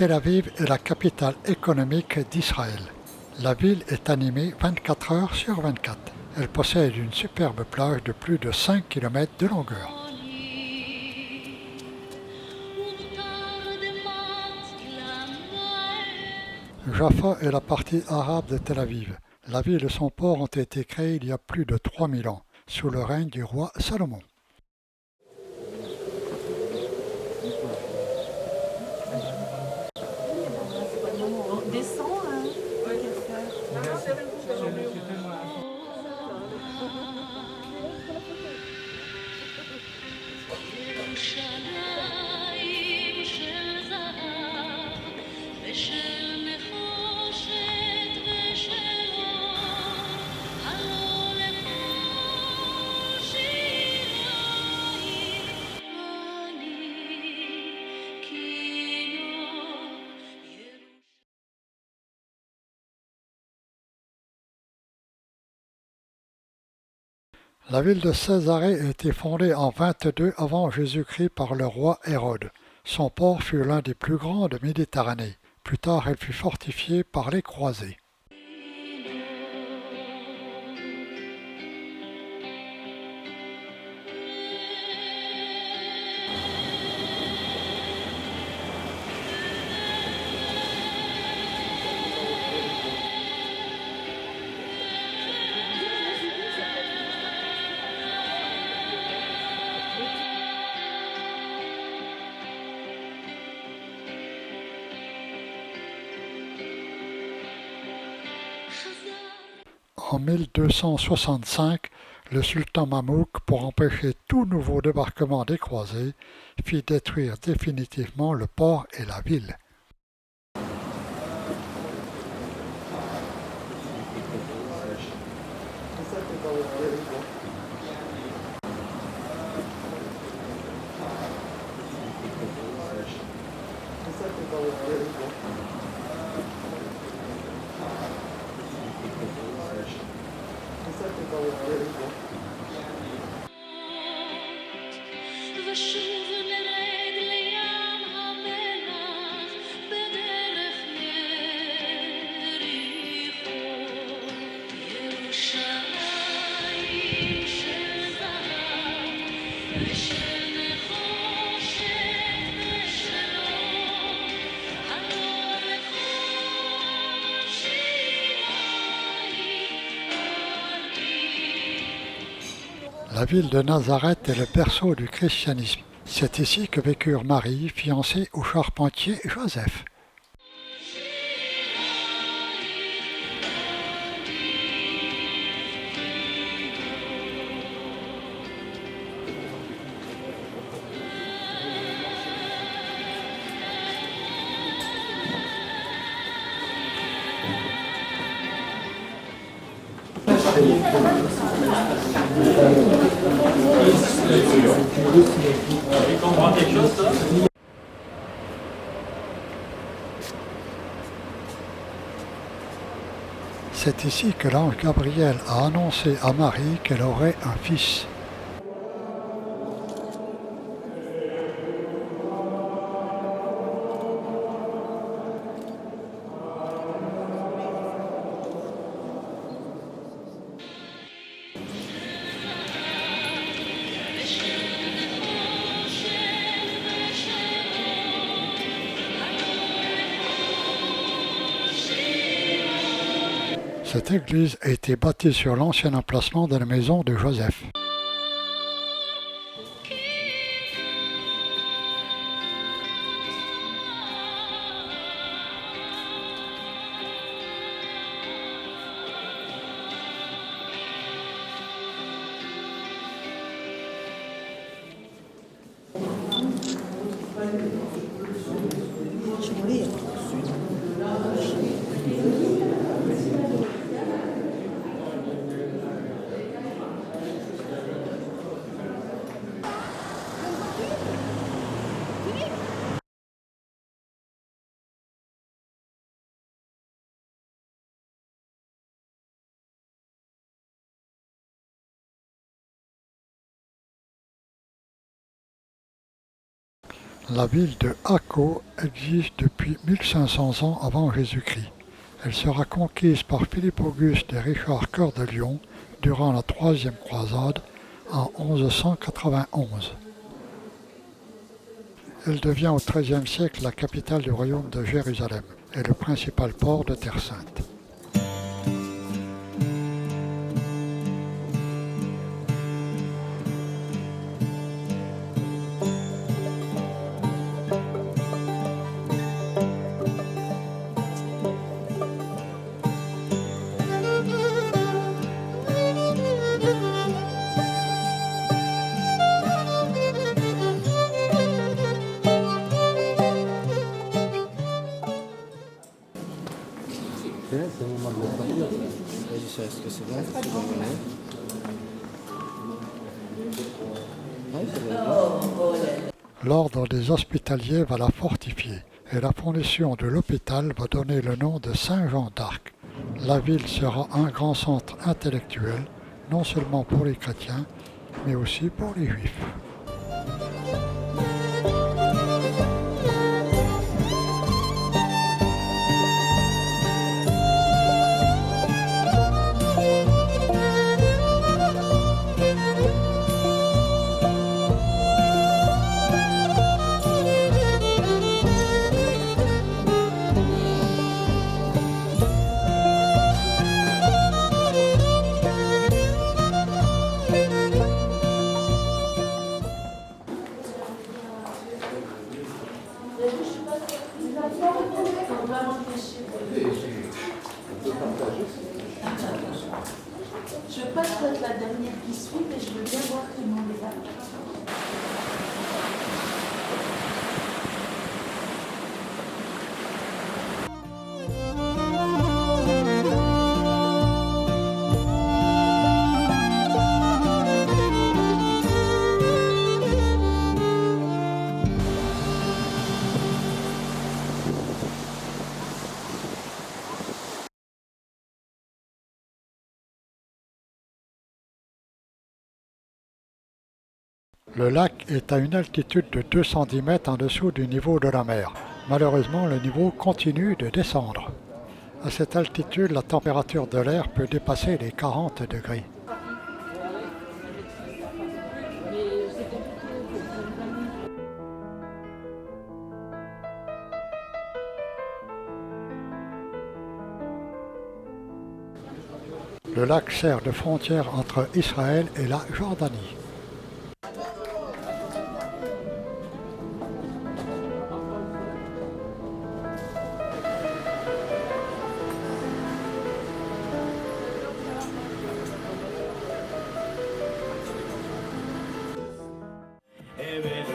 Tel Aviv est la capitale économique d'Israël. La ville est animée 24 heures sur 24. Elle possède une superbe plage de plus de 5 km de longueur. Jaffa est la partie arabe de Tel Aviv. La ville et son port ont été créés il y a plus de 3000 ans, sous le règne du roi Salomon. La ville de Césarée a été fondée en 22 avant Jésus-Christ par le roi Hérode. Son port fut l'un des plus grands de Méditerranée. Plus tard, elle fut fortifiée par les croisés. En 1265, le sultan Mamouk, pour empêcher tout nouveau débarquement des croisés, fit détruire définitivement le port et la ville. La ville de Nazareth est le berceau du christianisme. C'est ici que vécurent Marie, fiancée au charpentier Joseph. C'est ici que l'ange Gabriel a annoncé à Marie qu'elle aurait un fils. Cette église a été bâtie sur l'ancien emplacement de la maison de Joseph. La ville de Akko existe depuis 1500 ans avant Jésus-Christ. Elle sera conquise par Philippe Auguste et Richard Cœur de Lion durant la troisième croisade en 1191. Elle devient au XIIIe siècle la capitale du royaume de Jérusalem et le principal port de Terre Sainte. C'est le moment de le sortir. Vas-y, ça reste que c'est bon. Tu vas regarder. Ouais, c'est bien. L'ordre des hospitaliers va la fortifier et la fondation de l'hôpital va donner le nom de Saint-Jean d'Arc. La ville sera un grand centre intellectuel, non seulement pour les chrétiens, mais aussi pour les juifs. Je veux pas être la dernière qui suit, mais je veux bien voir tout le monde est là. Le lac est à une altitude de 210 mètres en dessous du niveau de la mer. Malheureusement, le niveau continue de descendre. À cette altitude, la température de l'air peut dépasser les 40 degrés. Le lac sert de frontière entre Israël et la Jordanie.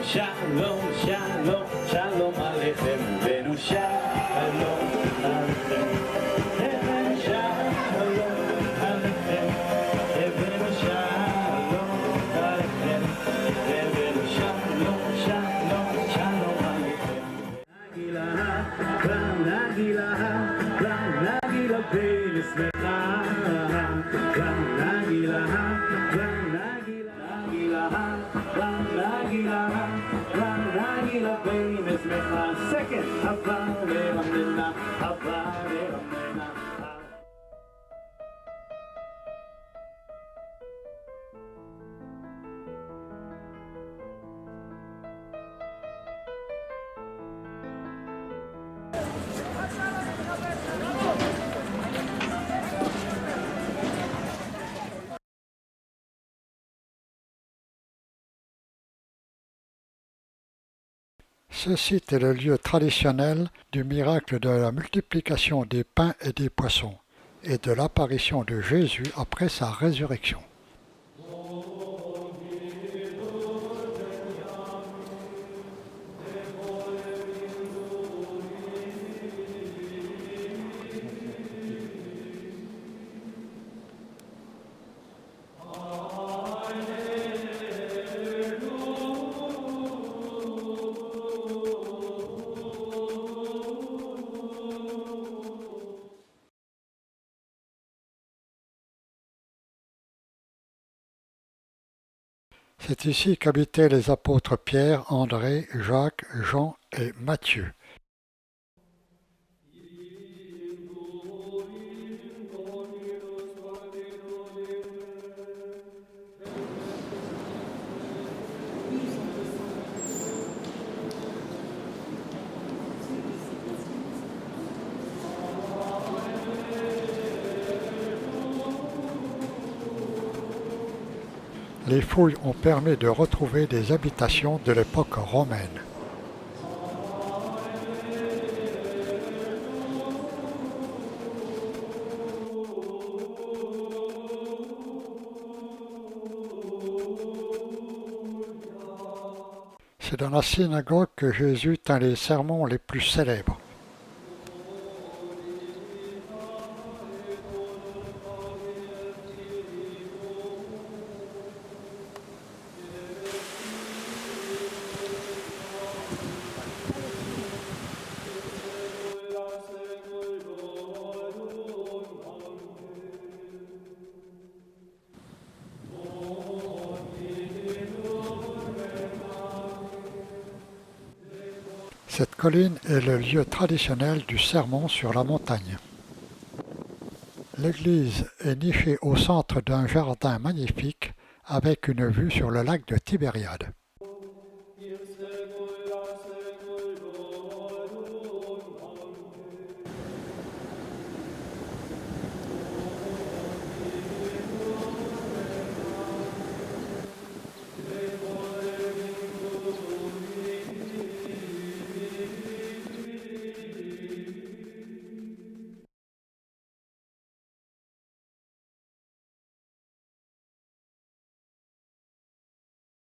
Shalom, shalom, shalom aleichem, Venu shalom aleichem, Venu shalom aleichem, Venu shalom aleichem, Venu shalom, shalom, shalom aleichem. Nagila, nagila, ben ismecha, nagila, second, Ce site est le lieu traditionnel du miracle de la multiplication des pains et des poissons et de l'apparition de Jésus après sa résurrection. C'est ici qu'habitaient les apôtres Pierre, André, Jacques, Jean et Matthieu. Les fouilles ont permis de retrouver des habitations de l'époque romaine. C'est dans la synagogue que Jésus tint les sermons les plus célèbres. Cette colline est le lieu traditionnel du sermon sur la montagne. L'église est nichée au centre d'un jardin magnifique avec une vue sur le lac de Tibériade.